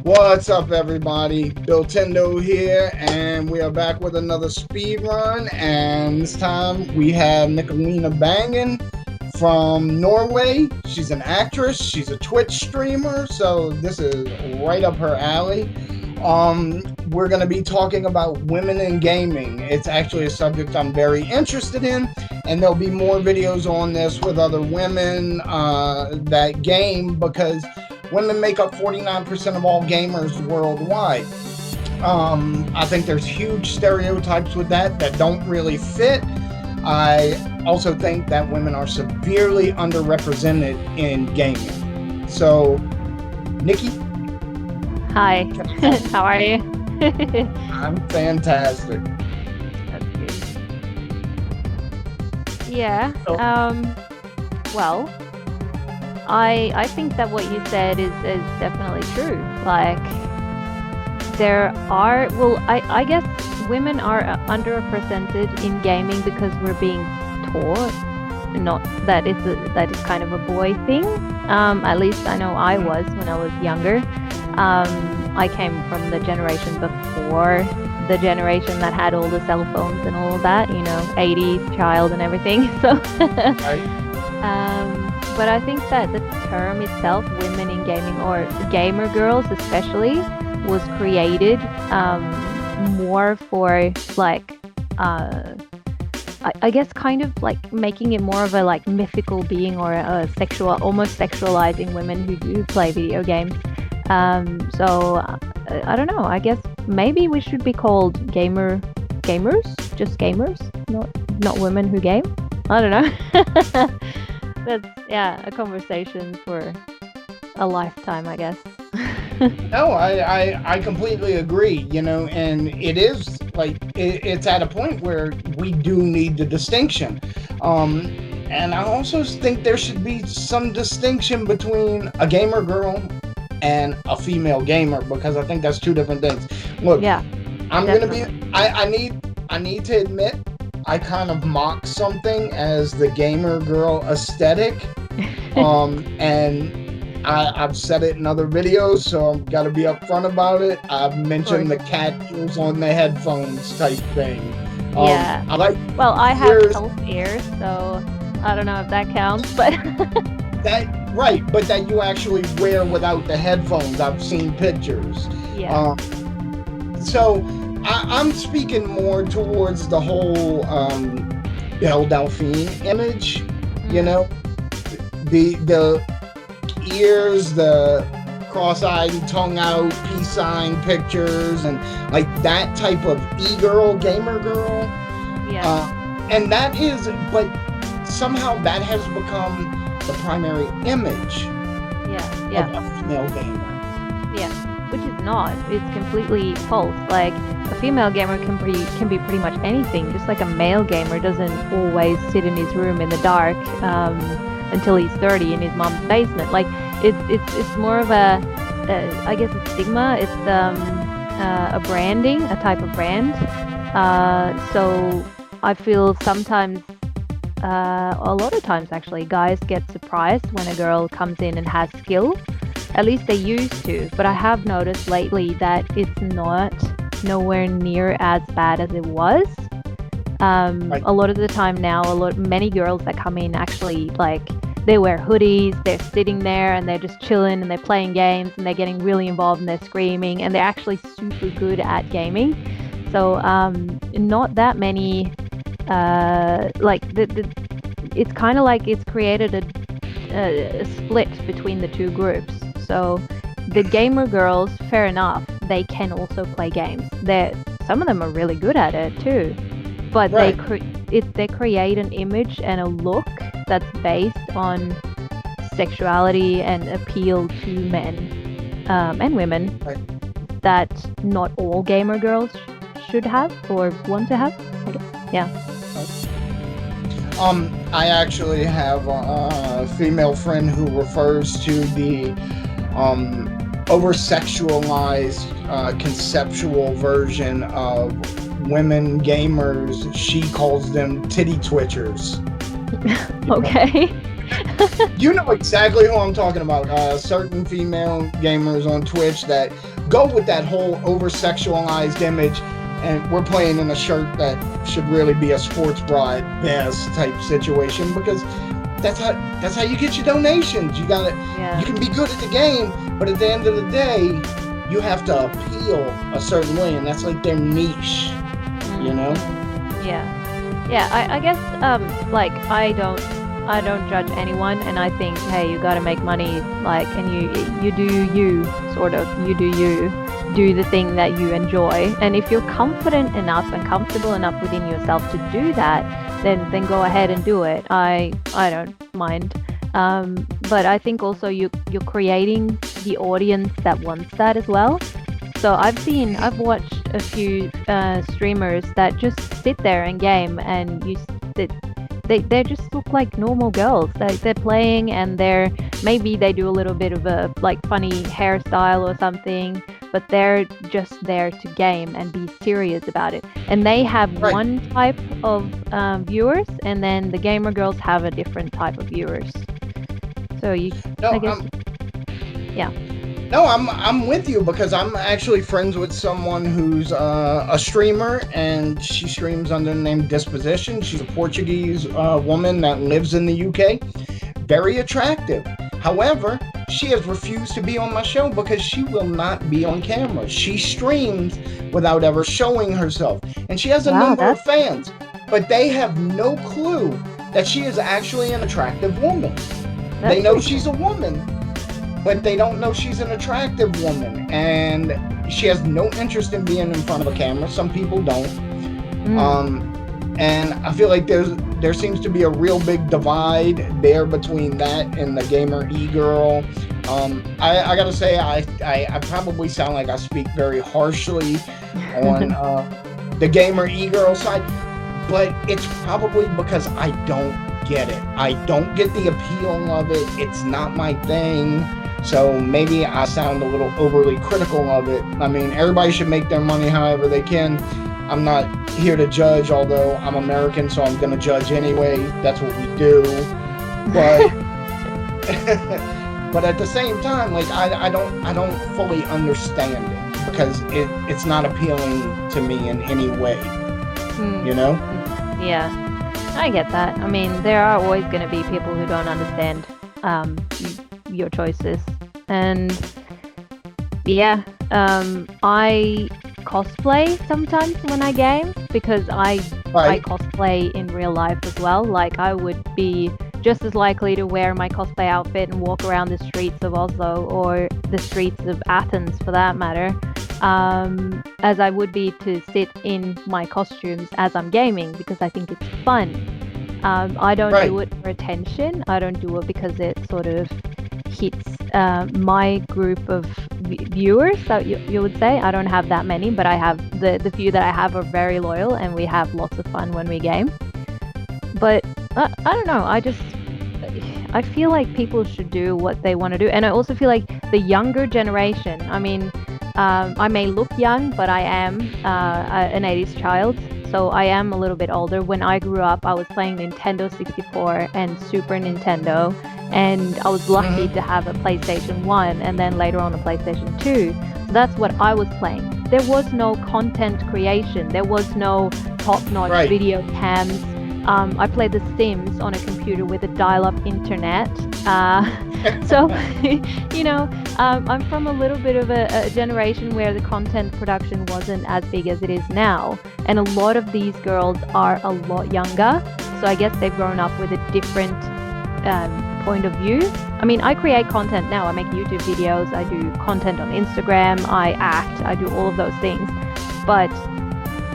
What's up, everybody? Billtendo here, and we are back with another speed run. And this time we have Nikoline banging from Norway. She's an actress. She's a Twitch streamer, so this is right up her alley. We're going to be talking about women in gaming. It's actually a subject I'm very interested in, and there'll be more videos on this with other women that game, because women make up 49% of all gamers worldwide. I think there's huge stereotypes with that don't really fit. I also think that women are severely underrepresented in gaming. So, Nikki? Hi, how are you? I'm fantastic. That's good. Yeah, well, I think that what you said is definitely true. Like, there are, well, I guess women are underrepresented in gaming because we're being taught not that it's kind of a boy thing. At least I know I was when I was younger. I came from the generation before the generation that had all the cell phones and all of that, 80s child and everything. So, Right? but I think that the term itself, women in gaming, or gamer girls especially, was created more for like, I guess kind of like making it more of a like mythical being, or a sexual, almost sexualizing women who do play video games. So I don't know. I guess maybe we should be called gamers, just gamers, not women who game. I don't know. That's a conversation for a lifetime, I guess. No, I completely agree, and it is like, it's at a point where we do need the distinction. And I also think there should be some distinction between a gamer girl and a female gamer, because I think that's two different things. Look, Yeah, I'm definitely. gonna be, I need to admit, I kind of mock something as the gamer girl aesthetic. And I've said it in other videos, so I've got to be upfront about it. I've mentioned the cat ears on the headphones type thing. Yeah. I like Well, I have ears. elf ears, so I don't know if that counts, but That, right, but that you actually wear without the headphones. I've seen pictures. yeah. So I'm speaking more towards the whole Belle Delphine image. The ears, the cross-eyed and tongue-out peace sign pictures, and like that type of e-girl, gamer girl. Yeah. And that is, but somehow that has become the primary image Yeah. of a female gamer. Yeah, which is not. It's completely false. Like, a female gamer can be pretty much anything. Just like a male gamer doesn't always sit in his room in the dark until he's 30 in his mom's basement. Like, it's more of a I guess it's stigma. It's a branding, a type of brand. So I feel sometimes. A lot of times, actually, guys get surprised when a girl comes in and has skill. At least they used to. But I have noticed lately that it's nowhere near as bad as it was. Right. A lot of the time now, many girls that come in actually, like, they wear hoodies, they're sitting there and they're just chilling and they're playing games and they're getting really involved and they're screaming and they're actually super good at gaming. So not that many. It's kind of like it's created a split between the two groups. So the gamer girls, fair enough, they can also play games. Some of them are really good at it too, but Right. they create an image and a look that's based on sexuality and appeal to men and women, Right. that not all gamer girls should have or want to have, I guess. Yeah. I actually have a female friend who refers to the over-sexualized conceptual version of women gamers. She calls them titty twitchers. Okay. You know exactly who I'm talking about. Certain female gamers on Twitch that go with that whole over sexualized image, and we're playing in a shirt that should really be a sports bra at best type situation, because that's how you get your donations. You Yeah. can be good at the game, but at the end of the day, you have to appeal a certain way, and that's like their niche, you know? Yeah. Yeah, I guess like I don't judge anyone, and I think, hey, you got to make money, like, and you do you, sort of, you do the thing that you enjoy, and if you're confident enough and comfortable enough within yourself to do that, then go ahead and do it. I don't mind. But I think also you're creating the audience that wants that as well. So I've watched a few streamers that just sit there and game, and they just look like normal girls. They're playing, and maybe they do a little bit of a like funny hairstyle or something, but they're just there to game and be serious about it. And they have one type of viewers, and then the gamer girls have a different type of viewers. So I guess, yeah. No, I'm with you, because I'm actually friends with someone who's a streamer, and she streams under the name Disposition. She's a Portuguese woman that lives in the UK. Very attractive. However, she has refused to be on my show because she will not be on camera. She streams without ever showing herself, and she has a number of fans, but they have no clue that she is actually an attractive woman. They know she's a woman, but they don't know she's an attractive woman, and she has no interest in being in front of a camera. Some people don't. And I feel like there seems to be a real big divide there between that and the gamer e-girl. I gotta say, I probably sound like I speak very harshly on the gamer e-girl side, but it's probably because I don't get it. I don't get the appeal of it. It's not my thing. So maybe I sound a little overly critical of it. I mean, everybody should make their money however they can. I'm not here to judge, although I'm American, so I'm going to judge anyway. That's what we do. But but at the same time, like I don't fully understand it, because it's not appealing to me in any way. You know? Yeah, I get that. I mean, there are always going to be people who don't understand your choices, and yeah, I cosplay sometimes when I game, because I cosplay in real life as well. Like, I would be just as likely to wear my cosplay outfit and walk around the streets of Oslo, or the streets of Athens for that matter, as I would be to sit in my costumes as I'm gaming, because I think it's fun. I don't do it for attention. I don't do it because it sort of hits my group of viewers, that you would say. I don't have that many, but I have the few that I have are very loyal, and we have lots of fun when we game. But I don't know, I feel like people should do what they want to do, and I also feel like the younger generation, I mean, I may look young, but I am an 80s child, so I am a little bit older. When I grew up, I was playing Nintendo 64 and Super Nintendo, and I was lucky to have a PlayStation 1, and then later on a PlayStation 2. So that's what I was playing. There was no content creation. There was no top-notch video cams. I played The Sims on a computer with a dial-up internet. So, you know, I'm from a little bit of a generation where the content production wasn't as big as it is now. And a lot of these girls are a lot younger. So I guess they've grown up with a different point of view. I mean, I create content now. I make YouTube videos. I do content on Instagram. I act. I do all of those things. But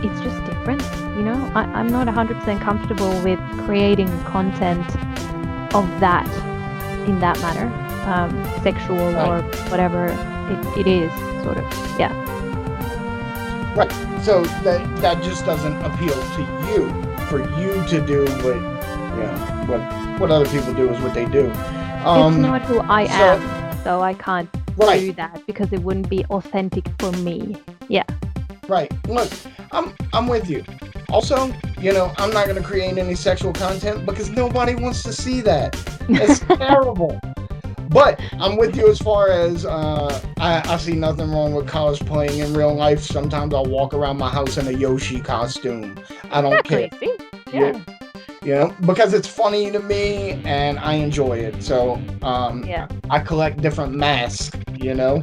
it's just different. You know, I'm not 100% comfortable with creating content of that, in that manner, sexual or whatever it is, sort of, yeah. Right. So that just doesn't appeal to you. For you to do what other people do is what they do. It's not who I am, so I can't do that, because it wouldn't be authentic for me. Yeah. Right. Look, I'm with you. Also, you know, I'm not going to create any sexual content because nobody wants to see that. It's terrible. But I'm with you as far as I see nothing wrong with cosplaying in real life. Sometimes I'll walk around my house in a Yoshi costume. I don't care. Exactly. See? You, Yeah. you know, because it's funny to me and I enjoy it. So Yeah. I collect different masks, you know.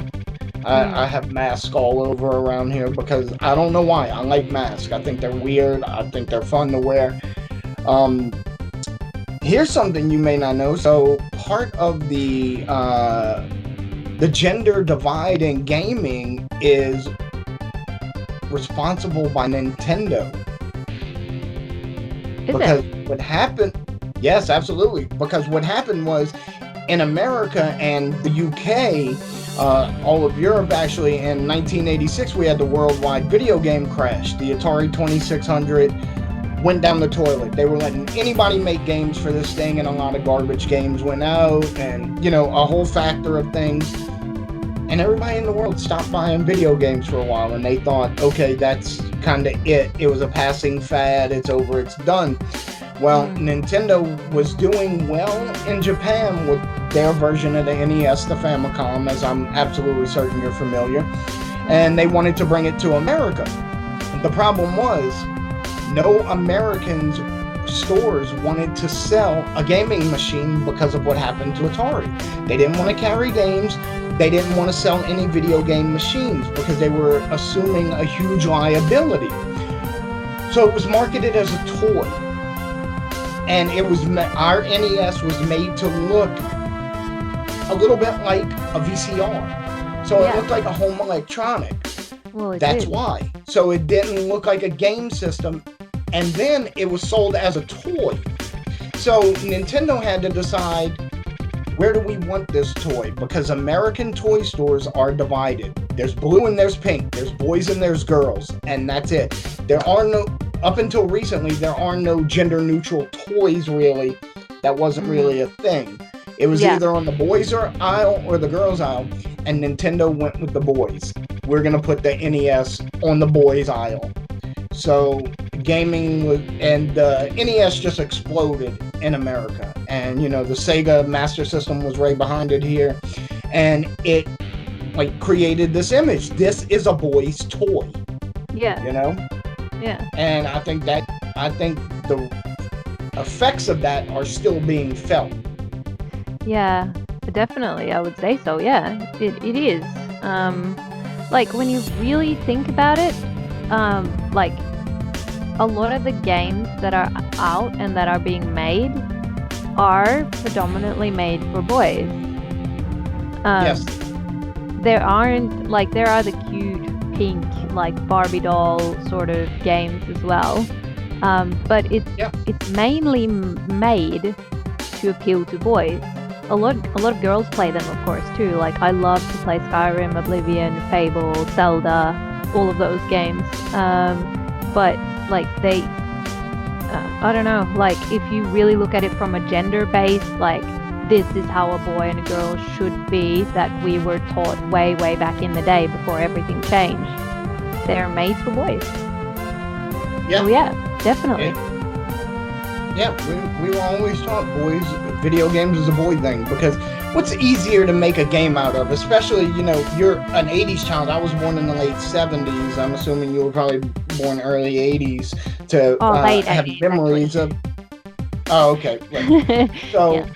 I Mm. have masks all over around here because I don't know why. I like masks. I think they're weird. I think they're fun to wear. Um, Here's something you may not know. So part of the gender divide in gaming is responsible by Nintendo. Is it? Because what happened, yes, absolutely. Because what happened was in America and the UK, all of Europe actually, in 1986, we had the worldwide video game crash. The Atari 2600 went down the toilet. They were letting anybody make games for this thing, and a lot of garbage games went out, and, you know, a whole factor of things. And everybody in the world stopped buying video games for a while, and they thought, okay, that's kind of it. It was a passing fad. It's over. It's done. Well, Nintendo was doing well in Japan with their version of the NES, the Famicom, as I'm absolutely certain you're familiar. And they wanted to bring it to America. The problem was, no Americans stores wanted to sell a gaming machine because of what happened to Atari. They didn't want to carry games. They didn't want to sell any video game machines because they were assuming a huge liability. So it was marketed as a toy. And it was our NES was made to look a little bit like a VCR. So it looked like a home electronic. Well, That's why. So it didn't look like a game system. And then it was sold as a toy. So Nintendo had to decide, where do we want this toy? Because American toy stores are divided. There's blue and there's pink. There's boys and there's girls. And that's it. There are no, up until recently, there are no gender neutral toys really. That wasn't really a thing. It was either on the boys' aisle or the girls' aisle. And Nintendo went with the boys. We're going to put the NES on the boys' aisle. So gaming was, and the NES just exploded in America. And, you know, the Sega Master System was right behind it here. And it, like, created this image. This is a boy's toy. Yeah. You know? Yeah. And I think the effects of that are still being felt. Yeah, definitely. I would say so. Yeah, it is. Like when you really think about it, like a lot of the games that are out and that are being made are predominantly made for boys. Yes. There aren't, like, there are the cute pink, like Barbie doll sort of games as well. But it's mainly made to appeal to boys. A lot of girls play them, of course, too. Like, I love to play Skyrim, Oblivion, Fable, Zelda, all of those games. But, like, they... I don't know. Like, if you really look at it from a gender base, like, this is how a boy and a girl should be, that we were taught way, way back in the day before everything changed. They're made for boys. Yeah. Oh, yeah, definitely. Yeah, we were always taught boys, video games is a boy thing, because what's easier to make a game out of? Especially, you know, you're an 80s child. I was born in the late 70s. I'm assuming you were probably born early 80s to late have 80s, memories of... Oh, okay. Right. So,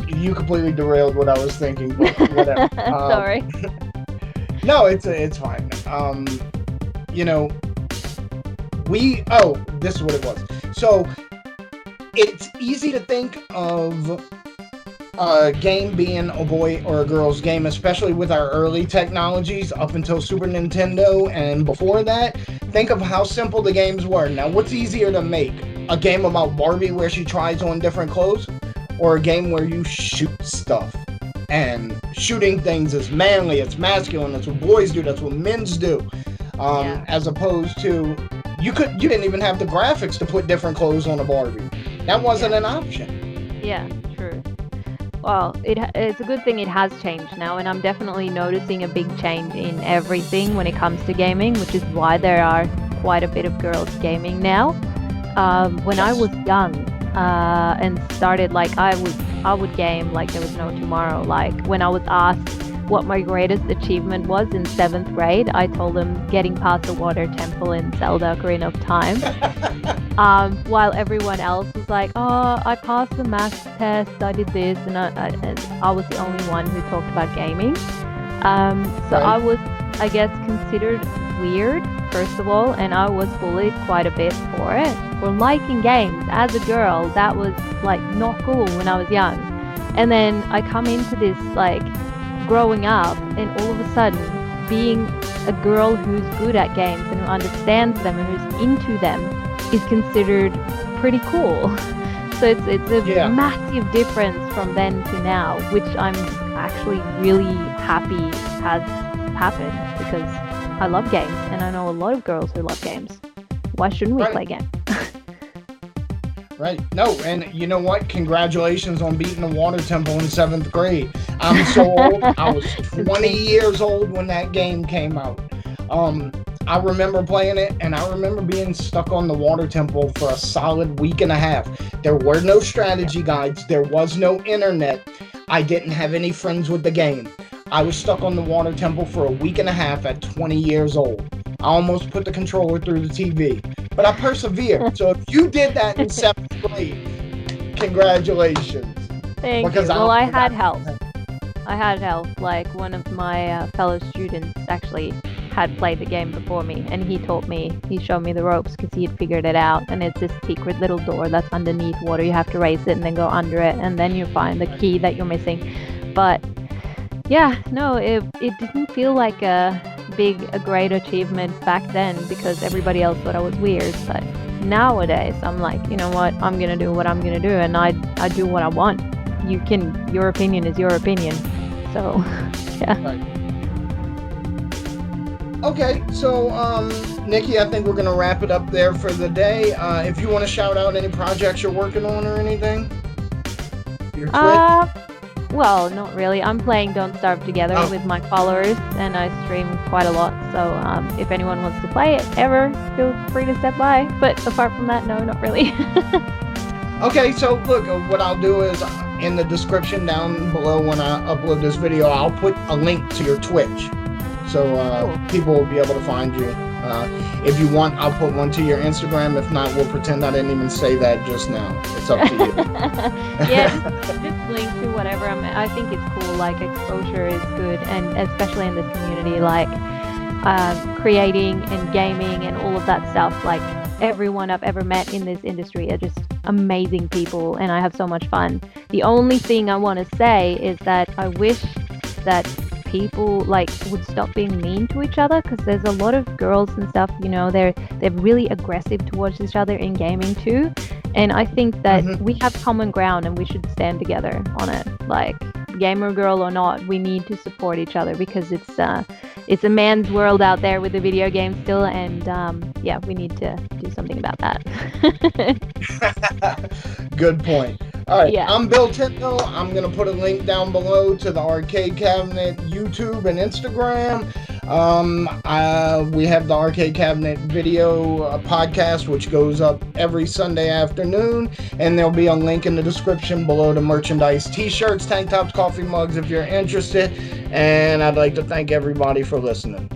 you completely derailed what I was thinking, but whatever. Sorry. No, it's fine. You know, this is what it was. So, it's easy to think of a game being a boy or a girl's game, especially with our early technologies up until Super Nintendo and before that. Think of how simple the games were. Now, what's easier to make? A game about Barbie where she tries on different clothes? Or a game where you shoot stuff? And shooting things is manly, it's masculine, that's what boys do, that's what men's do. As opposed to, you didn't even have the graphics to put different clothes on a Barbie. That wasn't an option. Yeah, true. Well, it's a good thing it has changed now, and I'm definitely noticing a big change in everything when it comes to gaming, which is why there are quite a bit of girls gaming now. When I was young, and started like I would game like there was no tomorrow. Like when I was asked what my greatest achievement was in 7th grade, I told them getting past the water temple in Zelda Ocarina of Time. While everyone else was like, "Oh, I passed the maths test, I did this," and I was the only one who talked about gaming. So I Right. was, I guess, considered weird, first of all, and I was bullied quite a bit for it. For liking games as a girl, that was like not cool when I was young. And then I come into this like growing up, and all of a sudden, being a girl who's good at games and who understands them and who's into them is considered pretty cool. So it's a Yeah. massive difference from then to now, which I'm actually really happy has happened because I love games and I know a lot of girls who love games. Why shouldn't we Right. play games? Right. No, and you know what? Congratulations on beating the water temple in 7th grade. I'm so old. I was 20 years old when that game came out. I remember playing it, and I remember being stuck on the water temple for a solid week and a half. There were no strategy guides. There was no internet. I didn't have any friends with the game. I was stuck on the water temple for a week and a half at 20 years old. I almost put the controller through the TV, but I persevered. So if you did that in 7th grade, congratulations. Thank Because you. I Well, don't I know had that. help. I had help. Like one of my fellow students actually had played the game before me, and he taught me. He showed me the ropes because he had figured it out. And it's this secret little door that's underneath water. You have to raise it and then go under it, and then you find the key that you're missing. But yeah, no, it didn't feel like a great achievement back then because everybody else thought I was weird. But nowadays, I'm like, you know what? I'm gonna do what I'm gonna do, and I do what I want. Your opinion is your opinion. So, yeah. Right. Okay, so Nikki, I think we're gonna wrap it up there for the day. If you want to shout out any projects you're working on or anything, your Twitch. Well, not really. I'm playing Don't Starve Together Oh. with my followers, and I stream quite a lot. So, if anyone wants to play it ever, feel free to step by. But apart from that, no, not really. Okay, so look, what I'll do is in the description down below when I upload this video, I'll put a link to your Twitch, so Cool. people will be able to find you. If you want, I'll put one to your Instagram. If not, we'll pretend I didn't even say that just now. It's up to you. Yeah, just link to whatever. I think it's cool. Like exposure is good, and especially in this community, like creating and gaming and all of that stuff. Like everyone I've ever met in this industry are just amazing people, and I have so much fun. The only thing I want to say is that I wish that people like would stop being mean to each other, because there's a lot of girls and stuff, you know, they're really aggressive towards each other in gaming too, and I think that we have common ground and we should stand together on it. Like gamer girl or not, we need to support each other because it's a man's world out there with the video game still, and yeah, we need to do something about that. Good point. All right, Yeah. I'm Billtendo. I'm going to put a link down below to the Arcade Cabinet YouTube and Instagram. We have the Arcade Cabinet video podcast, which goes up every Sunday afternoon, and there'll be a link in the description below to merchandise, t-shirts, tank tops, coffee mugs if you're interested, and I'd like to thank everybody for listening.